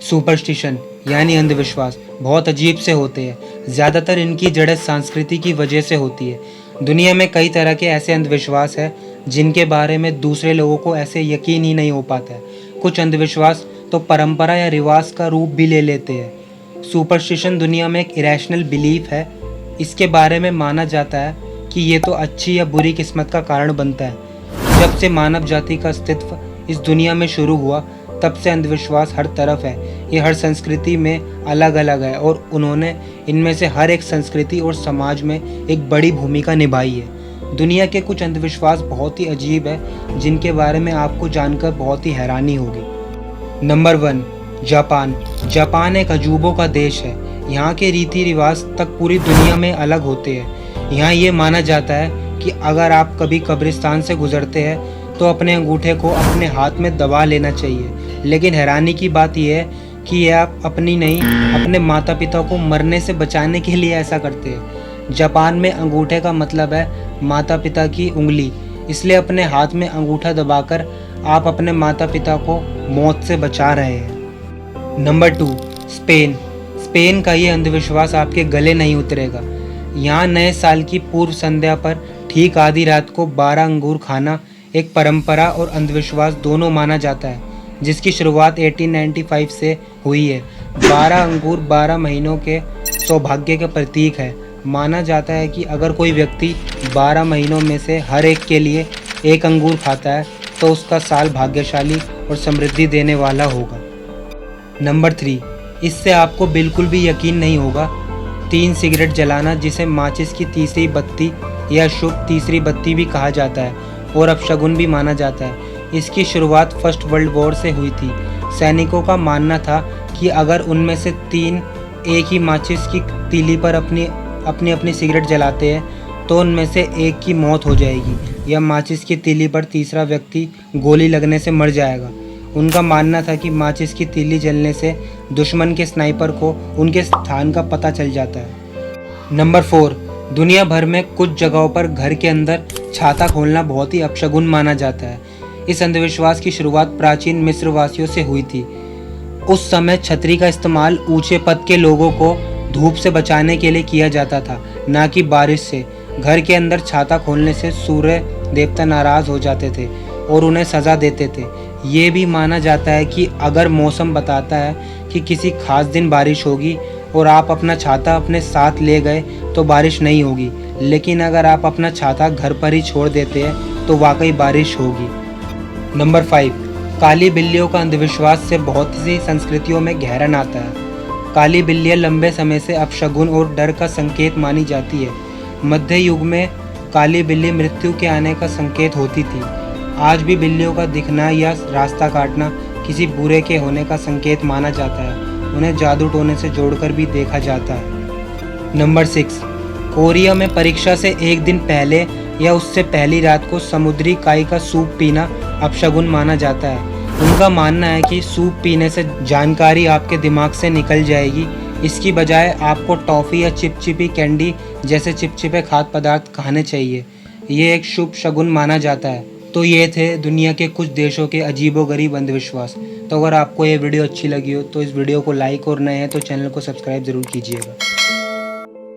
Superstition यानी अंधविश्वास बहुत अजीब से होते हैं। ज़्यादातर इनकी जड़ें संस्कृति की वजह से होती है। दुनिया में कई तरह के ऐसे अंधविश्वास हैं जिनके बारे में दूसरे लोगों को ऐसे यकीन ही नहीं हो पाता है। कुछ अंधविश्वास तो परंपरा या रिवाज का रूप भी ले लेते हैं। सुपरस्टिशन दुनिया में एक इरेशनल बिलीफ है। इसके बारे में माना जाता है कि ये तो अच्छी या बुरी किस्मत का कारण बनता है। जब से मानव जाति का अस्तित्व इस दुनिया में शुरू हुआ तब से अंधविश्वास हर तरफ है। ये हर संस्कृति में अलग अलग है और उन्होंने इनमें से हर एक संस्कृति और समाज में एक बड़ी भूमिका निभाई है। दुनिया के कुछ अंधविश्वास बहुत ही अजीब है जिनके बारे में आपको जानकर बहुत ही हैरानी होगी। Number 1, Japan. जापान एक अजूबों का देश है। यहाँ के रीति रिवाज तक पूरी दुनिया में अलग होते हैं। यहाँ ये माना जाता है कि अगर आप कभी कब्रिस्तान से गुजरते हैं तो अपने अंगूठे को अपने हाथ में दबा लेना चाहिए। लेकिन हैरानी की बात यह है कि ये आप अपनी नहीं अपने माता पिता को मरने से बचाने के लिए ऐसा करते हैं। जापान में अंगूठे का मतलब है माता पिता की उंगली, इसलिए अपने हाथ में अंगूठा दबाकर आप अपने माता पिता को मौत से बचा रहे हैं। Number 2, Spain. स्पेन का ये अंधविश्वास आपके गले नहीं उतरेगा। यहाँ नए साल की पूर्व संध्या पर ठीक आधी रात को 12 अंगूर खाना एक परंपरा और अंधविश्वास दोनों माना जाता है, जिसकी शुरुआत 1895 से हुई है। 12 अंगूर 12 महीनों के सौभाग्य का प्रतीक है। माना जाता है कि अगर कोई व्यक्ति 12 महीनों में से हर एक के लिए एक अंगूर खाता है तो उसका साल भाग्यशाली और समृद्धि देने वाला होगा। नंबर 3, इससे आपको बिल्कुल भी यकीन नहीं होगा। 3 सिगरेट जलाना, जिसे माचिस की तीसरी बत्ती या शुभ तीसरी बत्ती भी कहा जाता है और अपशगुन भी माना जाता है। इसकी शुरुआत फर्स्ट वर्ल्ड वॉर से हुई थी। सैनिकों का मानना था कि अगर उनमें से 3 एक ही माचिस की तीली पर अपनी सिगरेट जलाते हैं तो उनमें से एक की मौत हो जाएगी या माचिस की तीली पर तीसरा व्यक्ति गोली लगने से मर जाएगा। उनका मानना था कि माचिस की तीली जलने से दुश्मन के स्नाइपर को उनके स्थान का पता चल जाता है। नंबर 4, दुनिया भर में कुछ जगहों पर घर के अंदर छाता खोलना बहुत ही अपशगुन माना जाता है। इस अंधविश्वास की शुरुआत प्राचीन मिस्र वासियों से हुई थी। उस समय छतरी का इस्तेमाल ऊंचे पद के लोगों को धूप से बचाने के लिए किया जाता था, ना कि बारिश से। घर के अंदर छाता खोलने से सूर्य देवता नाराज हो जाते थे और उन्हें सजा देते थे। ये भी माना जाता है कि अगर मौसम बताता है कि किसी खास दिन बारिश होगी और आप अपना छाता अपने साथ ले गए तो बारिश नहीं होगी, लेकिन अगर आप अपना छाता घर पर ही छोड़ देते हैं तो वाकई बारिश होगी। नंबर 5, काली बिल्लियों का अंधविश्वास से बहुत सी संस्कृतियों में गहरा नाता है। काली बिल्लियाँ लंबे समय से अपशगुन और डर का संकेत मानी जाती है। मध्य युग में काली बिल्ली मृत्यु के आने का संकेत होती थी। आज भी बिल्लियों का दिखना या रास्ता काटना किसी बुरे के होने का संकेत माना जाता है। उन्हें जादू टोने से जोड़कर भी देखा जाता है। नंबर 6, कोरिया में परीक्षा से एक दिन पहले या उससे पहली रात को समुद्री काई का सूप पीना अपशगुन माना जाता है। उनका मानना है कि सूप पीने से जानकारी आपके दिमाग से निकल जाएगी। इसकी बजाय आपको टॉफ़ी या चिपचिपी कैंडी जैसे चिपचिपे खाद्य पदार्थ खाने चाहिए। ये एक शुभ शगुन माना जाता है। तो ये थे दुनिया के कुछ देशों के अजीबोगरीब अंधविश्वास। तो अगर आपको ये वीडियो अच्छी लगी हो तो इस वीडियो को लाइक और नए हैं तो चैनल को सब्सक्राइब ज़रूर कीजिएगा।